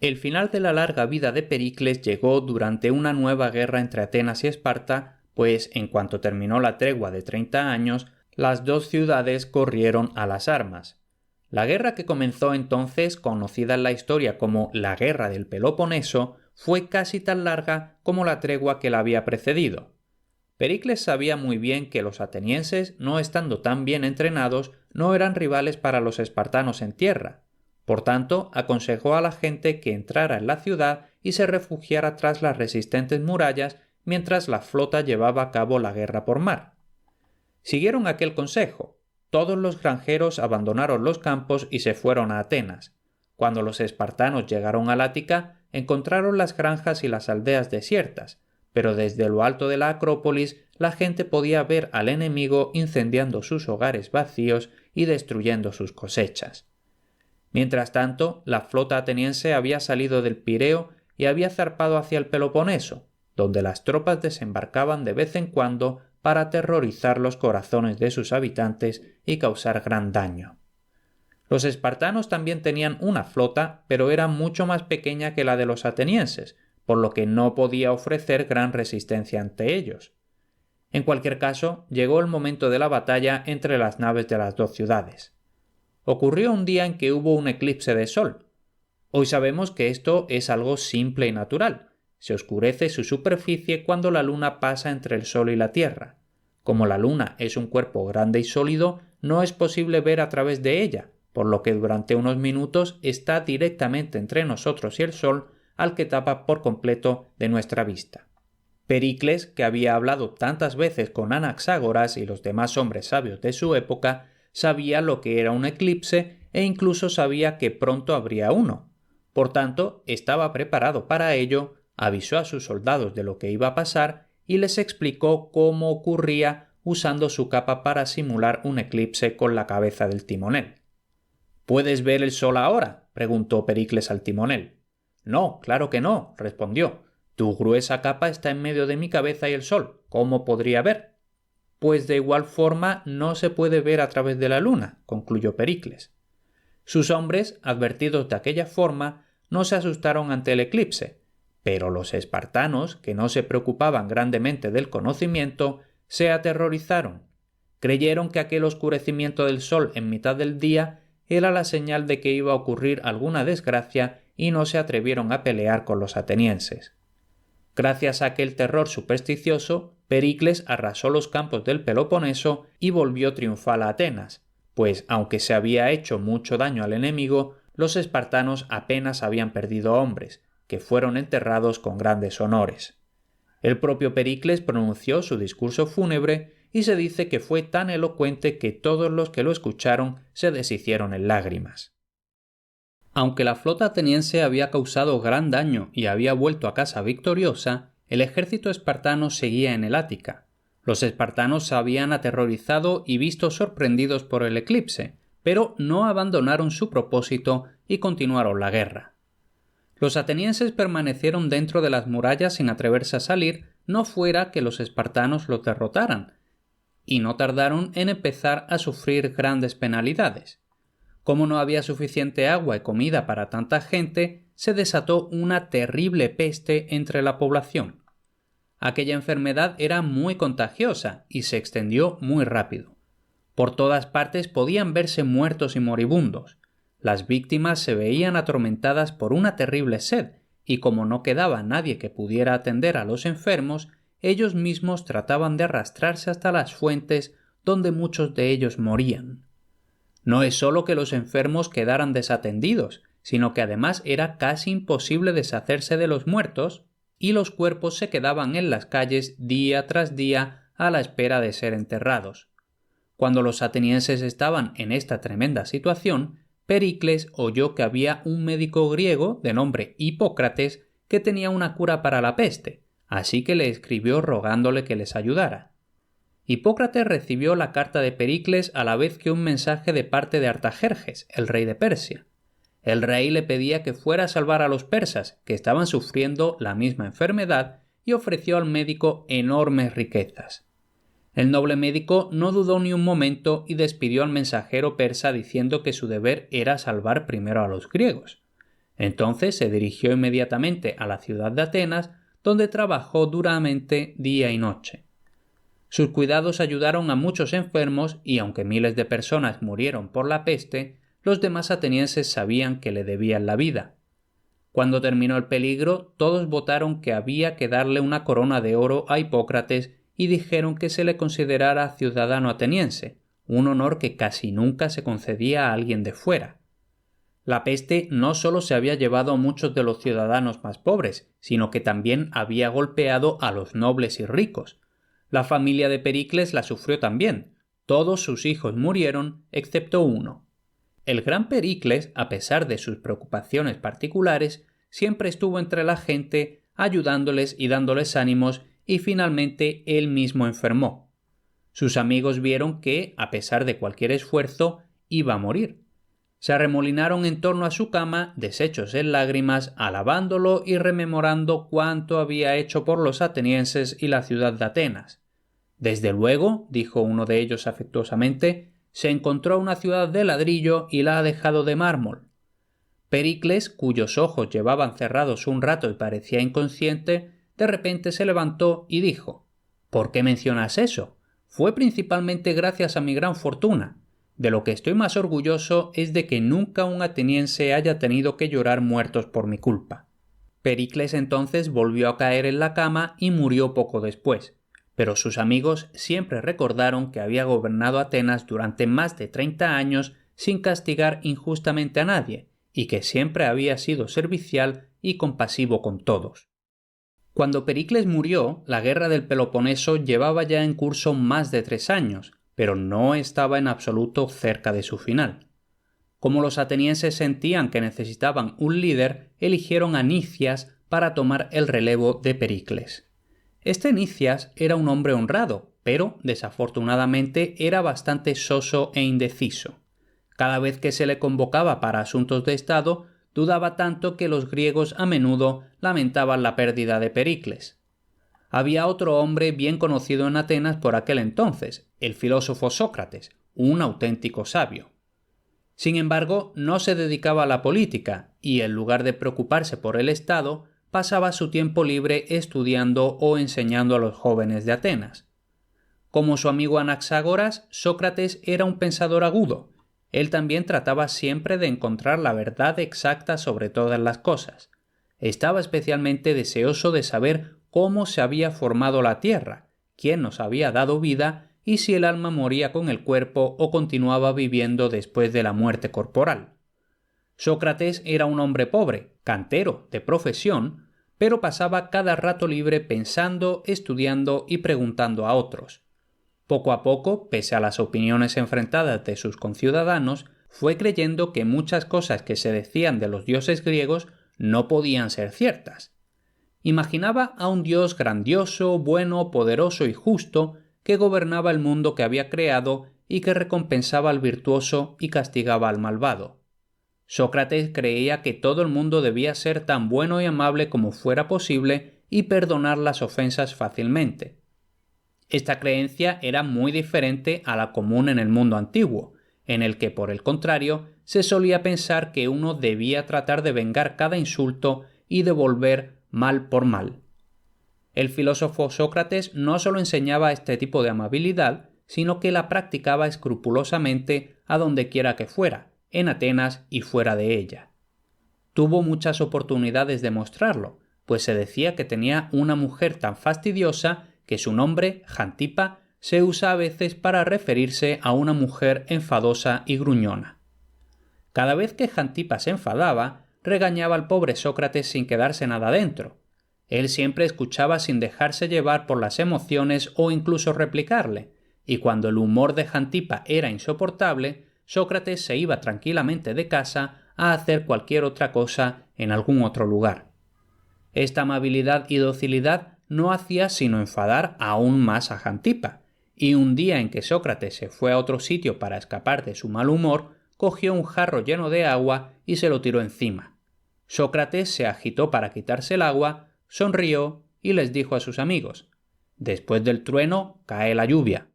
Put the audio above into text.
El final de la larga vida de Pericles llegó durante una nueva guerra entre Atenas y Esparta, pues en cuanto terminó la tregua de 30 años, las dos ciudades corrieron a las armas. La guerra que comenzó entonces, conocida en la historia como la Guerra del Peloponeso, fue casi tan larga como la tregua que la había precedido. Pericles sabía muy bien que los atenienses, no estando tan bien entrenados, no eran rivales para los espartanos en tierra. Por tanto, aconsejó a la gente que entrara en la ciudad y se refugiara tras las resistentes murallas mientras la flota llevaba a cabo la guerra por mar. Siguieron aquel consejo. Todos los granjeros abandonaron los campos y se fueron a Atenas. Cuando los espartanos llegaron al Ática, encontraron las granjas y las aldeas desiertas, pero desde lo alto de la Acrópolis la gente podía ver al enemigo incendiando sus hogares vacíos y destruyendo sus cosechas. Mientras tanto, la flota ateniense había salido del Pireo y había zarpado hacia el Peloponeso, donde las tropas desembarcaban de vez en cuando para aterrorizar los corazones de sus habitantes y causar gran daño. Los espartanos también tenían una flota, pero era mucho más pequeña que la de los atenienses, por lo que no podía ofrecer gran resistencia ante ellos. En cualquier caso, llegó el momento de la batalla entre las naves de las dos ciudades. Ocurrió un día en que hubo un eclipse de sol. Hoy sabemos que esto es algo simple y natural. Se oscurece su superficie cuando la luna pasa entre el sol y la tierra. Como la luna es un cuerpo grande y sólido, no es posible ver a través de ella, por lo que durante unos minutos está directamente entre nosotros y el sol, al que tapa por completo de nuestra vista. Pericles, que había hablado tantas veces con Anaxágoras y los demás hombres sabios de su época, sabía lo que era un eclipse e incluso sabía que pronto habría uno. Por tanto, estaba preparado para ello, avisó a sus soldados de lo que iba a pasar y les explicó cómo ocurría usando su capa para simular un eclipse con la cabeza del timonel. ¿Puedes ver el sol ahora?, preguntó Pericles al timonel. No, claro que no, respondió. Tu gruesa capa está en medio de mi cabeza y el sol. ¿Cómo podría ver? Pues de igual forma no se puede ver a través de la luna, concluyó Pericles. Sus hombres, advertidos de aquella forma, no se asustaron ante el eclipse, pero los espartanos, que no se preocupaban grandemente del conocimiento, se aterrorizaron. Creyeron que aquel oscurecimiento del sol en mitad del día era la señal de que iba a ocurrir alguna desgracia y no se atrevieron a pelear con los atenienses. Gracias a aquel terror supersticioso, Pericles arrasó los campos del Peloponeso y volvió triunfal a Atenas, pues aunque se había hecho mucho daño al enemigo, los espartanos apenas habían perdido hombres, que fueron enterrados con grandes honores. El propio Pericles pronunció su discurso fúnebre y se dice que fue tan elocuente que todos los que lo escucharon se deshicieron en lágrimas. Aunque la flota ateniense había causado gran daño y había vuelto a casa victoriosa, el ejército espartano seguía en el Ática. Los espartanos se habían aterrorizado y visto sorprendidos por el eclipse, pero no abandonaron su propósito y continuaron la guerra. Los atenienses permanecieron dentro de las murallas sin atreverse a salir, no fuera que los espartanos los derrotaran, y no tardaron en empezar a sufrir grandes penalidades. Como no había suficiente agua y comida para tanta gente, se desató una terrible peste entre la población. Aquella enfermedad era muy contagiosa y se extendió muy rápido. Por todas partes podían verse muertos y moribundos. Las víctimas se veían atormentadas por una terrible sed, y como no quedaba nadie que pudiera atender a los enfermos, ellos mismos trataban de arrastrarse hasta las fuentes, donde muchos de ellos morían. No es solo que los enfermos quedaran desatendidos, sino que además era casi imposible deshacerse de los muertos, y los cuerpos se quedaban en las calles día tras día a la espera de ser enterrados. Cuando los atenienses estaban en esta tremenda situación, Pericles oyó que había un médico griego de nombre Hipócrates que tenía una cura para la peste, así que le escribió rogándole que les ayudara. Hipócrates recibió la carta de Pericles a la vez que un mensaje de parte de Artajerjes, el rey de Persia. El rey le pedía que fuera a salvar a los persas, que estaban sufriendo la misma enfermedad, y ofreció al médico enormes riquezas. El noble médico no dudó ni un momento y despidió al mensajero persa diciendo que su deber era salvar primero a los griegos. Entonces se dirigió inmediatamente a la ciudad de Atenas, donde trabajó duramente día y noche. Sus cuidados ayudaron a muchos enfermos y aunque miles de personas murieron por la peste, los demás atenienses sabían que le debían la vida. Cuando terminó el peligro, todos votaron que había que darle una corona de oro a Hipócrates y dijeron que se le considerara ciudadano ateniense, un honor que casi nunca se concedía a alguien de fuera. La peste no solo se había llevado a muchos de los ciudadanos más pobres, sino que también había golpeado a los nobles y ricos. La familia de Pericles la sufrió también. Todos sus hijos murieron, excepto uno. El gran Pericles, a pesar de sus preocupaciones particulares, siempre estuvo entre la gente, ayudándoles y dándoles ánimos, y finalmente él mismo enfermó. Sus amigos vieron que, a pesar de cualquier esfuerzo, iba a morir. Se arremolinaron en torno a su cama, deshechos en lágrimas, alabándolo y rememorando cuánto había hecho por los atenienses y la ciudad de Atenas. Desde luego, dijo uno de ellos afectuosamente, se encontró una ciudad de ladrillo y la ha dejado de mármol. Pericles, cuyos ojos llevaban cerrados un rato y parecía inconsciente, de repente se levantó y dijo: «¿Por qué mencionas eso? Fue principalmente gracias a mi gran fortuna. De lo que estoy más orgulloso es de que nunca un ateniense haya tenido que llorar muertos por mi culpa». Pericles entonces volvió a caer en la cama y murió poco después, pero sus amigos siempre recordaron que había gobernado Atenas durante más de 30 años sin castigar injustamente a nadie y que siempre había sido servicial y compasivo con todos. Cuando Pericles murió, la guerra del Peloponeso llevaba ya en curso más de 3 años, pero no estaba en absoluto cerca de su final. Como los atenienses sentían que necesitaban un líder, eligieron a Nicias para tomar el relevo de Pericles. Este Nicias era un hombre honrado, pero desafortunadamente era bastante soso e indeciso. Cada vez que se le convocaba para asuntos de Estado, dudaba tanto que los griegos a menudo lamentaban la pérdida de Pericles. Había otro hombre bien conocido en Atenas por aquel entonces, el filósofo Sócrates, un auténtico sabio. Sin embargo, no se dedicaba a la política y, en lugar de preocuparse por el Estado, pasaba su tiempo libre estudiando o enseñando a los jóvenes de Atenas. Como su amigo Anaxágoras, Sócrates era un pensador agudo. Él también trataba siempre de encontrar la verdad exacta sobre todas las cosas. Estaba especialmente deseoso de saber cómo se había formado la tierra, quién nos había dado vida y si el alma moría con el cuerpo o continuaba viviendo después de la muerte corporal. Sócrates era un hombre pobre, cantero de profesión, pero pasaba cada rato libre pensando, estudiando y preguntando a otros. Poco a poco, pese a las opiniones enfrentadas de sus conciudadanos, fue creyendo que muchas cosas que se decían de los dioses griegos no podían ser ciertas. Imaginaba a un dios grandioso, bueno, poderoso y justo que gobernaba el mundo que había creado y que recompensaba al virtuoso y castigaba al malvado. Sócrates creía que todo el mundo debía ser tan bueno y amable como fuera posible y perdonar las ofensas fácilmente. Esta creencia era muy diferente a la común en el mundo antiguo, en el que, por el contrario, se solía pensar que uno debía tratar de vengar cada insulto y devolver mal por mal. El filósofo Sócrates no solo enseñaba este tipo de amabilidad, sino que la practicaba escrupulosamente a donde quiera que fuera, en Atenas y fuera de ella. Tuvo muchas oportunidades de mostrarlo, pues se decía que tenía una mujer tan fastidiosa que su nombre, Jantipa, se usa a veces para referirse a una mujer enfadosa y gruñona. Cada vez que Jantipa se enfadaba, regañaba al pobre Sócrates sin quedarse nada dentro. Él siempre escuchaba sin dejarse llevar por las emociones o incluso replicarle, y cuando el humor de Jantipa era insoportable, Sócrates se iba tranquilamente de casa a hacer cualquier otra cosa en algún otro lugar. Esta amabilidad y docilidad no hacía sino enfadar aún más a Jantipa, y un día en que Sócrates se fue a otro sitio para escapar de su mal humor, cogió un jarro lleno de agua y se lo tiró encima. Sócrates se agitó para quitarse el agua, sonrió y les dijo a sus amigos: «Después del trueno cae la lluvia».